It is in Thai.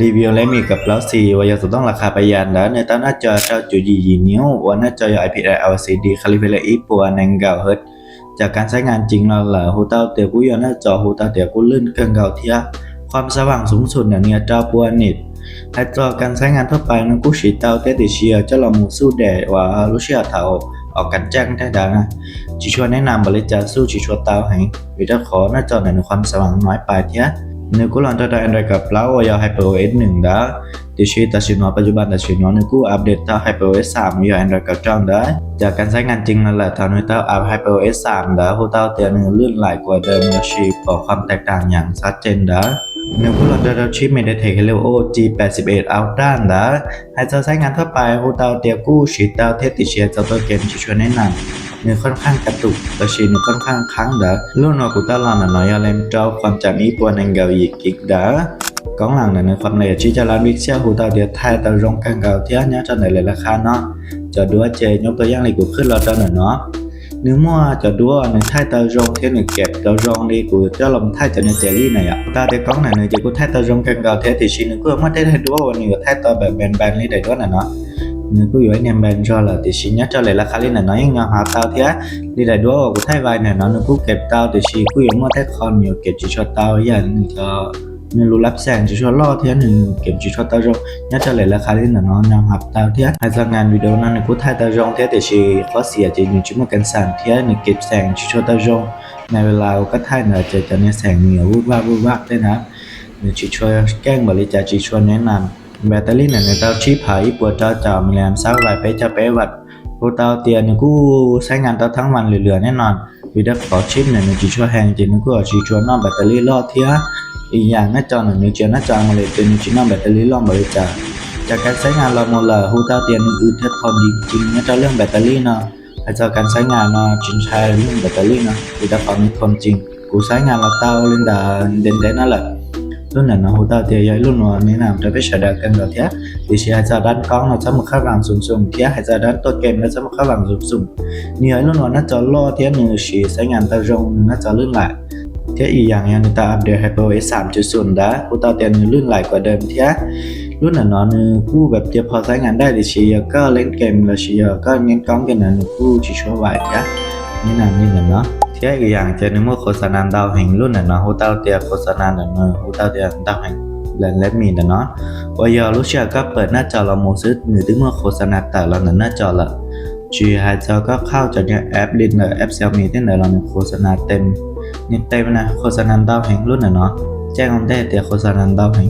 รีวิวและมีกับแล้วสี่ว่ายาสุดต้องราคาประหยัดแล้วในตอนหน้าจอเจ้าจุดยีนิ้ววันหน้าจอ IPS LCD คาลิเบรอีปัวนังเก่าเฮิร์ตจากการใช้งานจริงเราเหล่าหูเต้าเตียกู้ยหน้าจอหูเต้าเตียกู้ลื่นเกินเก่าเทียความสว่างสูงสุดเนี่ยเจ้าปัวนิดให้จอการใช้งานทั่วไปนักกู้ฉีดเต้าเตติเชียเจ้าเราหมูสู้แดดว่าลูเชียเต้าออกกันแจ้งได้ดังจีชัวแนะนำบริจาคสู้จีชัวเต้าให้วิธีขอหน้าจอในความสว่างน้อยไปเทียนึกกูลองจะได้อันใดกับแล้วว่ายา HyperOS 1ได้ที่ชีตัดสินว่าปัจจุบันตัดสินว่านึกกูอัปเดตเต้า HyperOS 3ยาอันใดกับจ้องได้จากการใช้งานจริงนั่นแหละทำให้เต้าอัพ HyperOS 3ได้ผู้เต้าเตียนึงลื่นไหลกว่าเดิมยาชีบอกความแตกต่างอย่างชัดเจนได้นึกกูลองจะได้ชิป MediaTek Helio G81 Ultra ได้ให้เจ้าใช้งานทั่วไปผู้เต้าเตียกู้ชีเต้าเทสติเชียเจ้าตัวเกมที่ช่วยแนะนำเนื้อค่อนข้างกระตุกแต่ชีเนื้อค่อนข้างค้างเด้อรุ่นนอกุตาลอนน้อยอะไรเจ้าความจำนี้ปวนังเกาอีกกิกเด้อกล้องหลังในความละเอียดชี้จะรับวิกเชียหูตาเดียดไทยแต่รงกันเก่าเที่ยนี้จะไหนเลยราคาเนาะจะดูว่าเจยกตัวอย่างเลยกูขึ้นเราจะหน่อยเนาะเนื้อมั่วจะดูว่าในไทยแต่รงเที่ยหนึ่งเก็บแต่รงดีกูจะลงไทยจะในเจลี่ไหนอ่ะตาเด็กกล้องไหนเนยจะกูไทยแต่รงกันเก่าเที่ยที่ชีนึงก็ไม่ได้ดูว่าวันนี้ไทยแต่แบบแบนๆนี่ได้ด้วยนะเนาะนึกอยู่ไอ้เนี่ยแบนจอละแต่ชิ้นนี้จอเลยราคาลิ้นน้อยยังหาเตาเทียดีได้ด้วยกูไทยไว้เนี่ยเนาะนึกกูเก็บเตาแต่ชิ้นกูยังมั่วไทยคอนอยู่เก็บจีชอเตาอย่างก็นึกรู้รับแสงจีชอล่อเทียหนึ่งเก็บจีชอเตาจงเนี่ยจอเลยราคาลิ้นเนาะยังหาเตาเทียให้สังงานวิดีโอนั้นนึกกูไทยเตาจงเทียแต่ชิ้นข้อเสียจริงจิ่มันกันสั่นเทียนึกเก็บแสงจีชอเตาจงในเวลาก็ไทยเนี่ยจะเนี่ยแสงเหนียววุบวับได้นะนึกจีชอแกล้งบริจาคจีชอแนะนำแบตเตอรี่เนี่ยเต้าชีพหายปวดเจ้าจ่ามีแรมซักไว้ไปจะไปวัดผู้เต้าเตียนกูใช้งานเต้าทั้งวันเหลือๆแน่นอนวิดีโอขอชิปเนี่ยจีชัวแหงจริงกูจีชัวนอกแบตเตอรี่ล่อเทียอีกอย่างหน้าจอเนี่ยเจียหน้าจอมาเลยเป็นจีนอกแบตเตอรี่ล่อบริจาคจากการใช้งานเราโมเลอร์ผู้เต้าเตียนอื่นเทสทอนจริงเนี่ยจะเรื่องแบตเตอรี่เนาะจากการใช้งานเนาะจินใช้เรื่องแบตเตอรี่เนาะวิดีโอขอมีทนจริงกูใช้งานเราเต้าเรื่องเด่นๆนั่นแหละรุ่นนั้นหูตาเตียยรุ่นวันนี้นะจะไปใช้ได้กันแบบเทียดิฉันให้จะด้านกล้องเราจะมาข้างหลังสูงๆเทียให้จะด้านตัวเกมเราจะมาข้างหลังสูงๆนี่รุ่นวันน่าจะล่อเทียหนึ่งชีใช้งานตาจงน่าจะลื่นไหลเทียอีกอย่างยังตาอัปเดต HyperOS 3.0ได้หูตาเตียนลื่นไหลกว่าเดิมเทียรุ่นนั้นเนื้อกู้แบบเทียพอใช้งานได้ดิฉันก็เล่นเกมแล้วชีก็เน้นกล้องกันนะกู้ชิชัวไหวเทียนี่เนาะเทียอีกอย่างจะนึกว่าโฆษณาดาวแห่งรุ่นน่ะเนาะหูเต้าเตียโฆษณาเนาะหูเต้าเตียดาวแห่งและมีเนาะว่ายาลูเชียก็เปิดหน้าจอเราโมซึหรือถึงเมื่อโฆษณาแต่เราหน้าจอละจีไฮจอก็เข้าจากเนี่ยแอปลิ้นแอปเซลมีที่ไหนเราเนี่ยโฆษณาเต็มนี่เต็มนะโฆษณาดาวแห่งรุ่นน่ะเนาะแจ้งความได้แต่โฆษณาดาวแห่ง